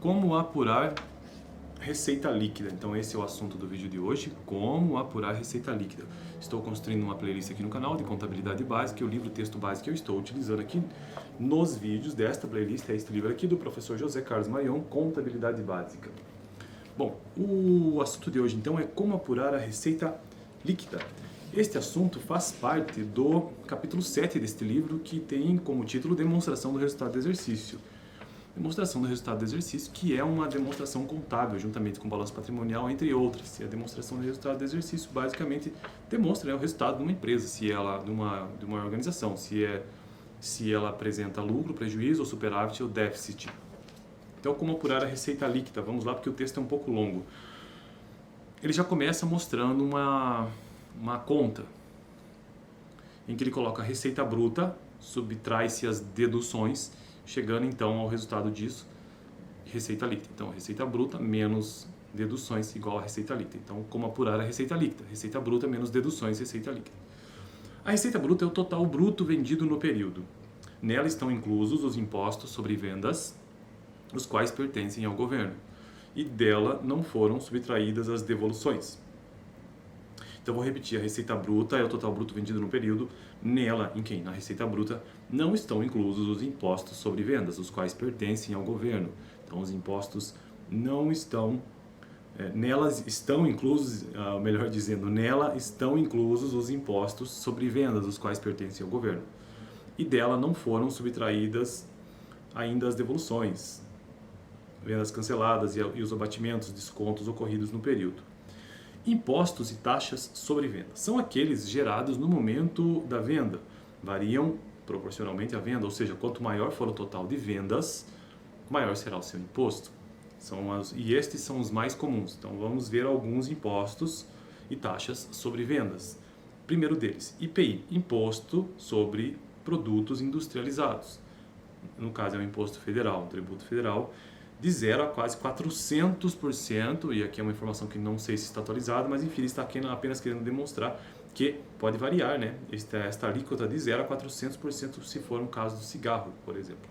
Como apurar receita líquida. Então esse é o assunto do vídeo de hoje, como apurar receita líquida. Estou construindo uma playlist aqui no canal de contabilidade básica e o livro texto básico que eu estou utilizando aqui nos vídeos desta playlist é este livro aqui do professor José Carlos Marion, Contabilidade Básica. Bom, o assunto de hoje então é como apurar a receita líquida. Este assunto faz parte do capítulo 7 deste livro, que tem como título Demonstração do Resultado do Exercício. Demonstração do resultado do exercício, que é uma demonstração contábil, juntamente com balanço patrimonial, entre outras. E a demonstração do resultado do exercício basicamente demonstra o resultado de uma empresa, se ela, de uma organização, se ela apresenta lucro, prejuízo, ou superávit ou déficit. Então, como apurar a receita líquida? Vamos lá, porque o texto é um pouco longo. Ele já começa mostrando uma conta, em que ele coloca a receita bruta, subtrai-se as deduções, chegando então ao resultado disso, receita líquida. Então, receita bruta menos deduções igual a receita líquida. Então, como apurar a receita líquida? Receita bruta menos deduções, receita líquida. A receita bruta é o total bruto vendido no período. Nela estão inclusos os impostos sobre vendas, os quais pertencem ao governo, e dela não foram subtraídas as devoluções. Então, vou repetir, a receita bruta é o total bruto vendido no período. Nela, na receita bruta, não estão inclusos os impostos sobre vendas, os quais pertencem ao governo. Então, os impostos não estão... nelas estão inclusos, melhor dizendo, nela estão inclusos os impostos sobre vendas, os quais pertencem ao governo. E dela não foram subtraídas ainda as devoluções, vendas canceladas e os abatimentos, descontos ocorridos no período. Impostos e taxas sobre venda são aqueles gerados no momento da venda, variam proporcionalmente à venda, ou seja, quanto maior for o total de vendas, maior será o seu imposto. E estes são os mais comuns. Então vamos ver alguns impostos e taxas sobre vendas. Primeiro deles, IPI, Imposto sobre Produtos Industrializados. No caso é um imposto federal, um tributo federal, de 0 a quase 400%, e aqui é uma informação que não sei se está atualizada, mas enfim, ele está apenas querendo demonstrar que pode variar, né? Esta alíquota de 0 a 400% se for um caso do cigarro, por exemplo.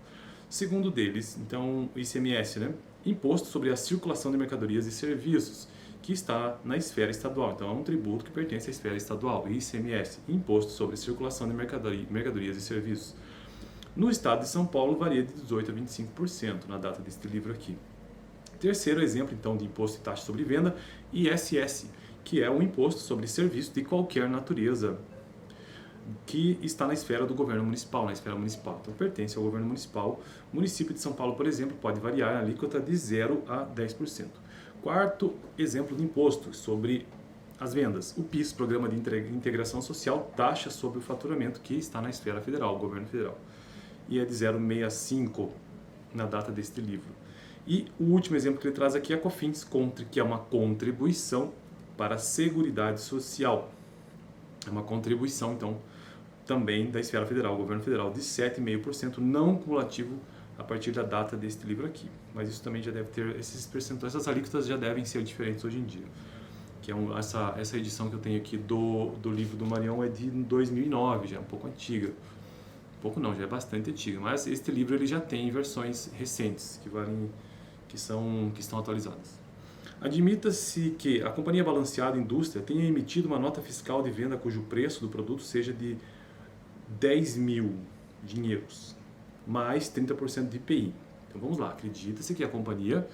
Segundo deles, então, o ICMS, né? Imposto sobre a circulação de mercadorias e serviços, que está na esfera estadual. Então, é um tributo que pertence à esfera estadual, ICMS, Imposto sobre circulação de mercadorias e serviços. No estado de São Paulo, varia de 18% a 25% na data deste livro aqui. Terceiro exemplo, então, de imposto e taxa sobre venda, ISS, que é um imposto sobre serviço de qualquer natureza, que está na esfera do governo municipal, na esfera municipal. Então, pertence ao governo municipal. O município de São Paulo, por exemplo, pode variar a alíquota de 0% a 10%. Quarto exemplo de imposto sobre as vendas, o PIS, Programa de Integração Social, taxa sobre o faturamento, que está na esfera federal, governo federal. E é de 0,65 na data deste livro. E o último exemplo que ele traz aqui é a COFINS, que é uma contribuição para a Seguridade Social. É uma contribuição, então, também da esfera federal, governo federal, de 7,5%, não cumulativo a partir da data deste livro aqui. Mas isso também já deve ter, esses percentuais, essas alíquotas já devem ser diferentes hoje em dia. Que é essa edição que eu tenho aqui do livro do Marion é de 2009, já é um pouco antiga. Pouco não, já é bastante antiga, mas este livro ele já tem versões recentes que estão atualizadas. Admita-se que a companhia balanceada indústria tenha emitido uma nota fiscal de venda cujo preço do produto seja de 10 mil dinheiros, mais 30% de IPI. Então vamos lá, acredita-se que a companhia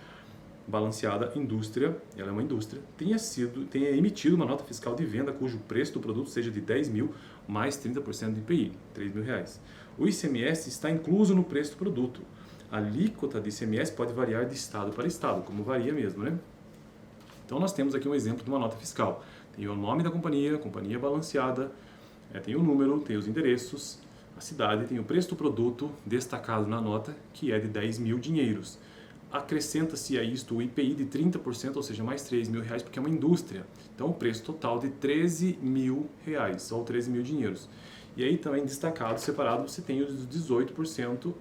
balanceada indústria, ela é uma indústria, tenha emitido uma nota fiscal de venda cujo preço do produto seja de 10 mil mais 30% de IPI, R$3.000. O ICMS está incluso no preço do produto. A alíquota de ICMS pode variar de estado para estado, como varia mesmo, né? Então nós temos aqui um exemplo de uma nota fiscal. Tem o nome da companhia balanceada, tem o número, tem os endereços, a cidade, tem o preço do produto destacado na nota, que é de 10 mil dinheiros. Acrescenta-se a isto o IPI de 30%, ou seja, mais R$3.000, porque é uma indústria. Então, o preço total de R$13.000, ou 13 mil dinheiros. E aí também destacado, separado, você tem os 18%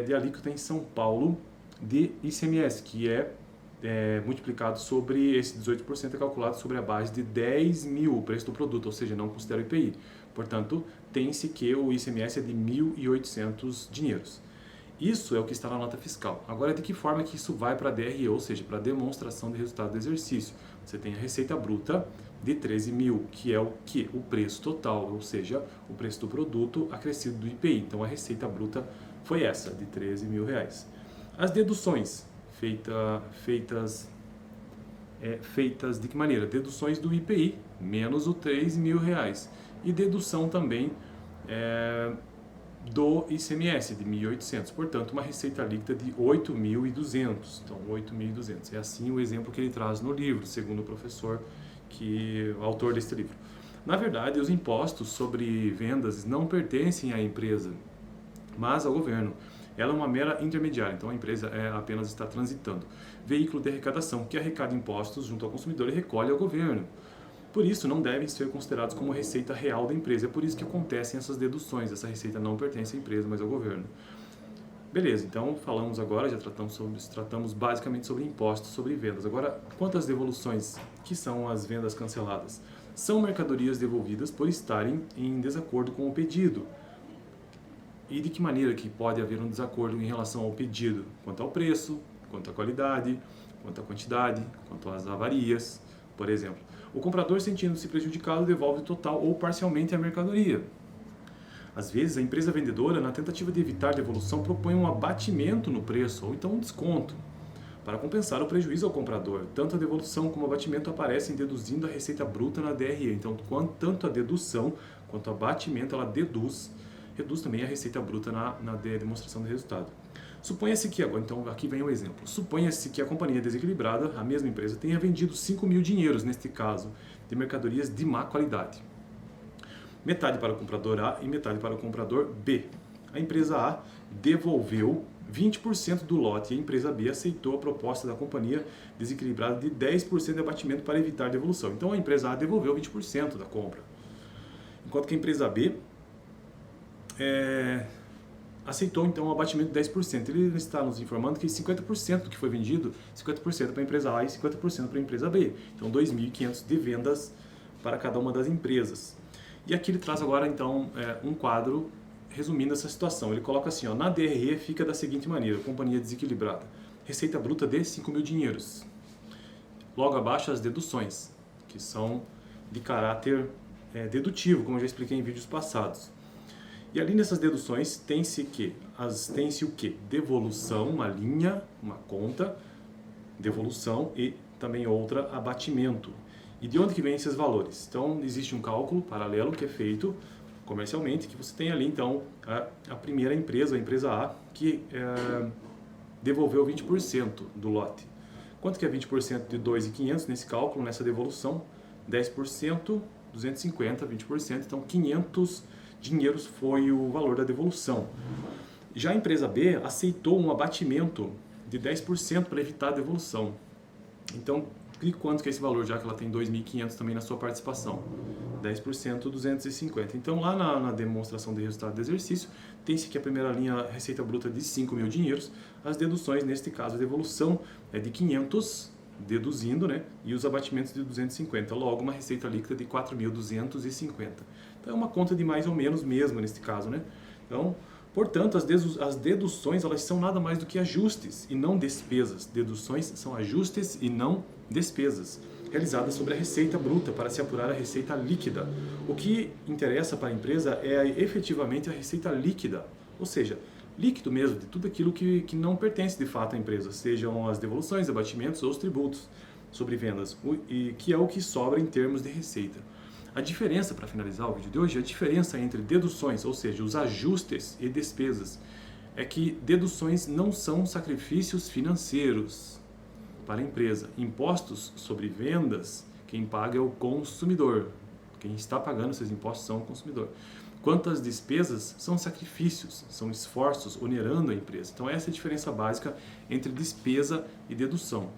de alíquota em São Paulo de ICMS, que é multiplicado sobre esse 18% é calculado sobre a base de 10 mil o preço do produto, ou seja, não considera o IPI. Portanto, tem-se que o ICMS é de 1.800 dinheiros. Isso é o que está na nota fiscal. Agora, de que forma que isso vai para a DRE, ou seja, para a demonstração de resultado do exercício? Você tem a receita bruta de 13 mil, que é o que? O preço total, ou seja, o preço do produto acrescido do IPI. Então, a receita bruta foi essa, de 13 mil reais. As deduções feitas de que maneira? Deduções do IPI, menos o 3 mil reais. E dedução também do ICMS, de 1.800. Portanto, uma receita líquida de 8.200. Então, 8.200. É assim o exemplo que ele traz no livro, segundo o professor, o autor deste livro. Na verdade, os impostos sobre vendas não pertencem à empresa, mas ao governo. Ela é uma mera intermediária, então a empresa apenas está transitando. Veículo de arrecadação, que arrecada impostos junto ao consumidor e recolhe ao governo. Por isso, não devem ser considerados como receita real da empresa. É por isso que acontecem essas deduções. Essa receita não pertence à empresa, mas ao governo. Beleza, então falamos agora, já tratamos basicamente sobre impostos, sobre vendas. Agora, quanto às devoluções, que são as vendas canceladas? São mercadorias devolvidas por estarem em desacordo com o pedido. E de que maneira que pode haver um desacordo em relação ao pedido? Quanto ao preço, quanto à qualidade, quanto à quantidade, quanto às avarias, por exemplo. O comprador, sentindo-se prejudicado, devolve total ou parcialmente a mercadoria. Às vezes, a empresa vendedora, na tentativa de evitar devolução, propõe um abatimento no preço ou então um desconto para compensar o prejuízo ao comprador. Tanto a devolução como o abatimento aparecem deduzindo a receita bruta na DRE. Então, tanto a dedução quanto o abatimento, ela reduz também a receita bruta na demonstração do resultado. Suponha-se que, agora, então aqui vem o exemplo, suponha-se que a companhia desequilibrada, a mesma empresa, tenha vendido 5 mil dinheiros, neste caso, de mercadorias de má qualidade. Metade para o comprador A e metade para o comprador B. A empresa A devolveu 20% do lote e a empresa B aceitou a proposta da companhia desequilibrada de 10% de abatimento para evitar devolução. Então a empresa A devolveu 20% da compra, enquanto que a empresa B aceitou então o abatimento de 10%. Ele está nos informando que 50% do que foi vendido, 50% para a empresa A e 50% para a empresa B. Então 2.500 de vendas para cada uma das empresas. E aqui ele traz agora então um quadro resumindo essa situação. Ele coloca assim, na DRE fica da seguinte maneira: companhia desequilibrada, receita bruta de 5 mil dinheiros. Logo abaixo as deduções, que são de caráter dedutivo, como eu já expliquei em vídeos passados. E ali nessas deduções tem-se o quê? Devolução, uma linha, uma conta, devolução e também outra, abatimento. E de onde que vem esses valores? Então, existe um cálculo paralelo que é feito comercialmente, que você tem ali, então, a primeira empresa, a empresa A, que devolveu 20% do lote. Quanto que é 20% de 2.500 nesse cálculo, nessa devolução? 10%, 250, 20%, então 500 dinheiros foi o valor da devolução. Já a empresa B aceitou um abatimento de 10% para evitar a devolução. Então, e quanto que é esse valor, já que ela tem 2.500 também na sua participação? 10%, 250. Então, lá na demonstração de resultado do exercício, tem-se que a primeira linha, receita bruta de 5 mil dinheiros, as deduções, neste caso, a devolução é de 500, deduzindo, né? E os abatimentos de 250. Logo, uma receita líquida de 4.250. Então, é uma conta de mais ou menos mesmo, neste caso, né? Então, portanto, as deduções, elas são nada mais do que ajustes e não despesas. Deduções são ajustes e não despesas, realizadas sobre a receita bruta para se apurar a receita líquida. O que interessa para a empresa é efetivamente a receita líquida, ou seja, líquido mesmo, de tudo aquilo que não pertence de fato à empresa, sejam as devoluções, abatimentos ou os tributos sobre vendas, e que é o que sobra em termos de receita. A diferença, para finalizar o vídeo de hoje, a diferença entre deduções, ou seja, os ajustes e despesas, é que deduções não são sacrifícios financeiros para a empresa. Impostos sobre vendas, quem paga é o consumidor. Quem está pagando esses impostos são o consumidor. Quanto às despesas, são sacrifícios, são esforços onerando a empresa. Então essa é a diferença básica entre despesa e dedução.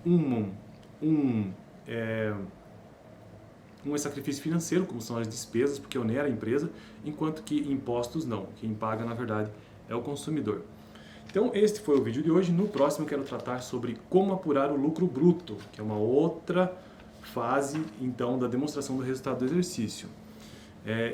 Um é sacrifício financeiro, como são as despesas, porque onera a empresa, enquanto que impostos não. Quem paga, na verdade, é o consumidor. Então, este foi o vídeo de hoje. No próximo, eu quero tratar sobre como apurar o lucro bruto, que é uma outra fase, então, da demonstração do resultado do exercício.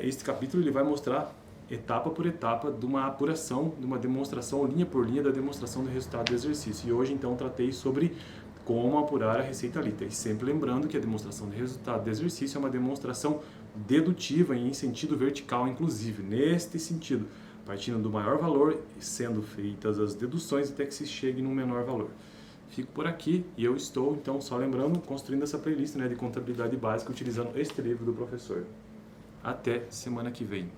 Este capítulo ele vai mostrar etapa por etapa de uma apuração, de uma demonstração, linha por linha da demonstração do resultado do exercício. E hoje, então, tratei sobre como apurar a receita líquida. E sempre lembrando que a demonstração de resultado do exercício é uma demonstração dedutiva e em sentido vertical, inclusive, neste sentido, partindo do maior valor e sendo feitas as deduções até que se chegue no menor valor. Fico por aqui e eu estou, então, só lembrando, construindo essa playlist, né, de contabilidade básica utilizando este livro do professor. Até semana que vem.